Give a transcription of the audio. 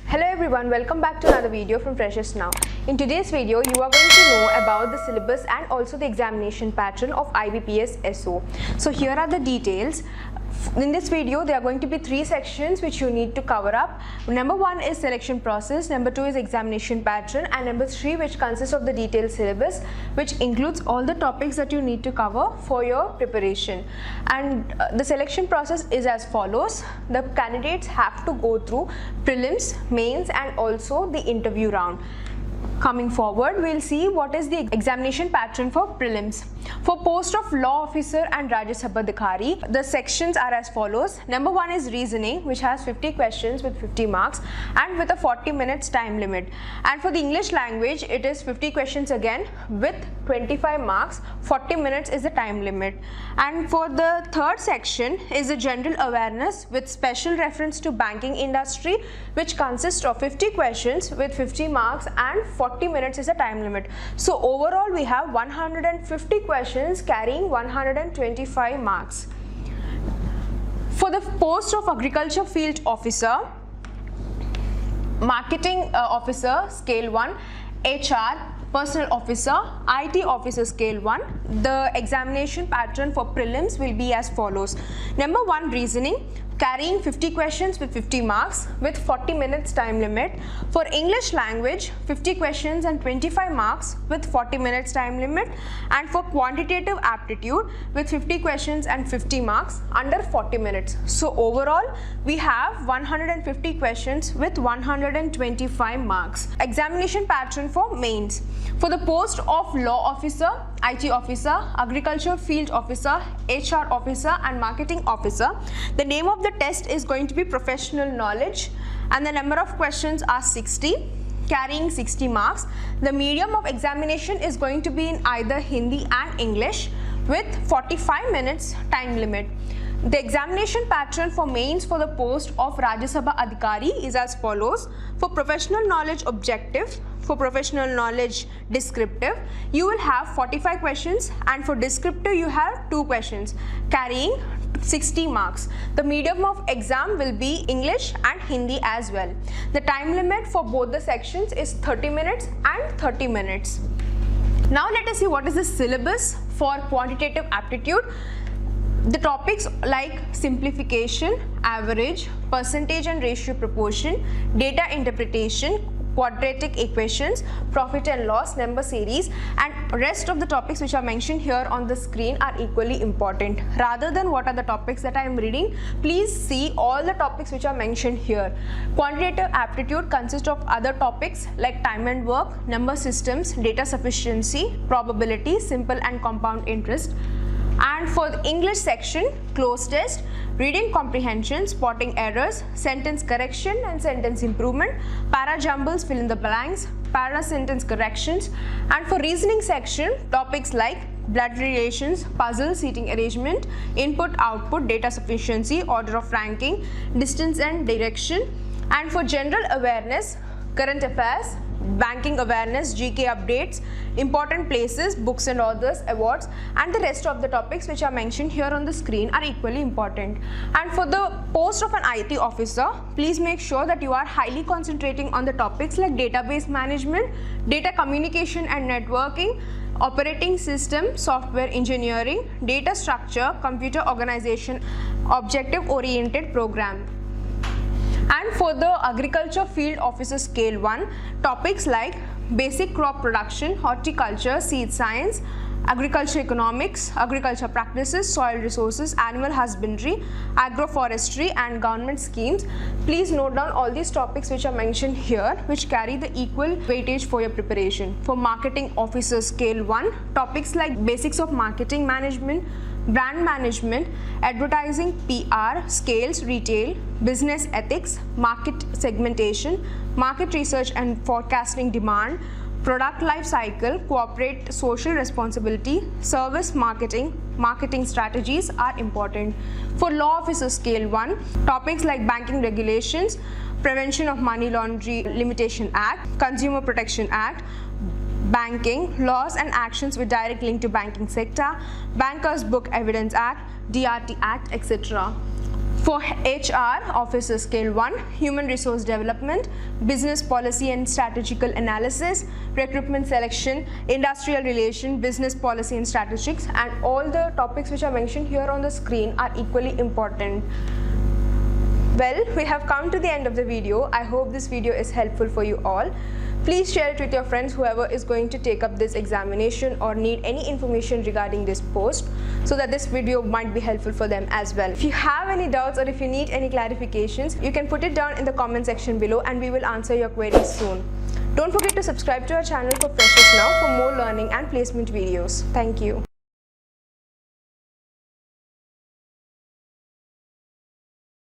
Hello everyone, welcome back to another video from Freshers Now. In today's video, you are going to know about the syllabus and also the examination pattern of IBPS SO. So here are the details. In this video, there are going to be three sections which you need to cover up. Number one is selection process, number two is examination pattern, and number three, which consists of the detailed syllabus, which includes all the topics that you need to cover for your preparation. And the selection process is as follows. The candidates have to go through prelims, mains, and also the interview round. Coming forward, we'll see what is the examination pattern for prelims. For post of law officer and Rajya Sabha Adhikari, the sections are as follows. Number one is reasoning, which has 50 questions with 50 marks and with a 40 minutes time limit. And for the English language, it is 50 questions again with 25 marks, 40 minutes is the time limit. And for the third section is the general awareness with special reference to banking industry, which consists of 50 questions with 50 marks and 40 minutes is the time limit. So overall we have 150 questions carrying 125 marks. For the post of agriculture field officer, marketing officer scale 1, HR, personal officer, IT officer scale 1, the examination pattern for prelims will be as follows. Number one, reasoning, carrying 50 questions with 50 marks with 40 minutes time limit. For English language, 50 questions and 25 marks with 40 minutes time limit. And for quantitative aptitude with 50 questions and 50 marks under 40 minutes. So overall, we have 150 questions with 125 marks. Examination pattern for mains. For the post of law officer, IT officer, agriculture field officer, HR officer, and marketing officer, the name of the test is going to be professional knowledge, and the number of questions are 60, carrying 60 marks. The medium of examination is going to be in either Hindi and English with 45 minutes time limit. The examination pattern for mains for the post of Rajya Sabha Adhikari is as follows. For professional knowledge objective, for professional knowledge descriptive, you will have 45 questions, and for descriptive you have 2 questions carrying 60 marks. The medium of exam will be English and Hindi as well. The time limit for both the sections is 30 minutes and 30 minutes. Now let us see what is the syllabus for quantitative aptitude. The topics like simplification, average, percentage and ratio proportion, data interpretation, quadratic equations, profit and loss, number series, and rest of the topics which are mentioned here on the screen are equally important. Rather than what are the topics that I am reading, please see all the topics which are mentioned here. Quantitative aptitude consists of other topics like time and work, number systems, data sufficiency, probability, simple and compound interest. And for the English section, closed test, reading comprehension, spotting errors, sentence correction and sentence improvement, para jumbles, fill in the blanks, para sentence corrections. And for reasoning section, topics like blood relations, puzzle, seating arrangement, input, output, data sufficiency, order of ranking, distance and direction. And for general awareness, current affairs, banking awareness, GK updates, important places, books and authors, awards, and the rest of the topics which are mentioned here on the screen are equally important. And for the post of an IT officer, please make sure that you are highly concentrating on the topics like database management, data communication and networking, operating system, software engineering, data structure, computer organization, objective-oriented program. And for the agriculture field officer scale 1, topics like basic crop production, horticulture, seed science, agriculture economics, agriculture practices, soil resources, animal husbandry, agroforestry and government schemes. Please note down all these topics which are mentioned here, which carry the equal weightage for your preparation. For marketing officer scale 1, topics like basics of marketing management, brand management, advertising, PR, scales, retail, business ethics, market segmentation, market research and forecasting demand, product life cycle, corporate social responsibility, service marketing, marketing strategies are important. For law officer scale 1, topics like banking regulations, Prevention of Money Laundering Limitation Act, Consumer Protection Act, banking, laws and actions with direct link to banking sector, Bankers Book Evidence Act, DRT Act, etc. For HR officer scale 1, human resource development, business policy and strategical analysis, recruitment selection, industrial relation, business policy and statistics, and all the topics which are mentioned here on the screen are equally important. Well, we have come to the end of the video. I hope this video is helpful for you all. Please share it with your friends, whoever is going to take up this examination or need any information regarding this post, so that this video might be helpful for them as well. If you have any doubts or if you need any clarifications, you can put it down in the comment section below and we will answer your queries soon. Don't forget to subscribe to our channel for Freshers Now for more learning and placement videos. Thank you.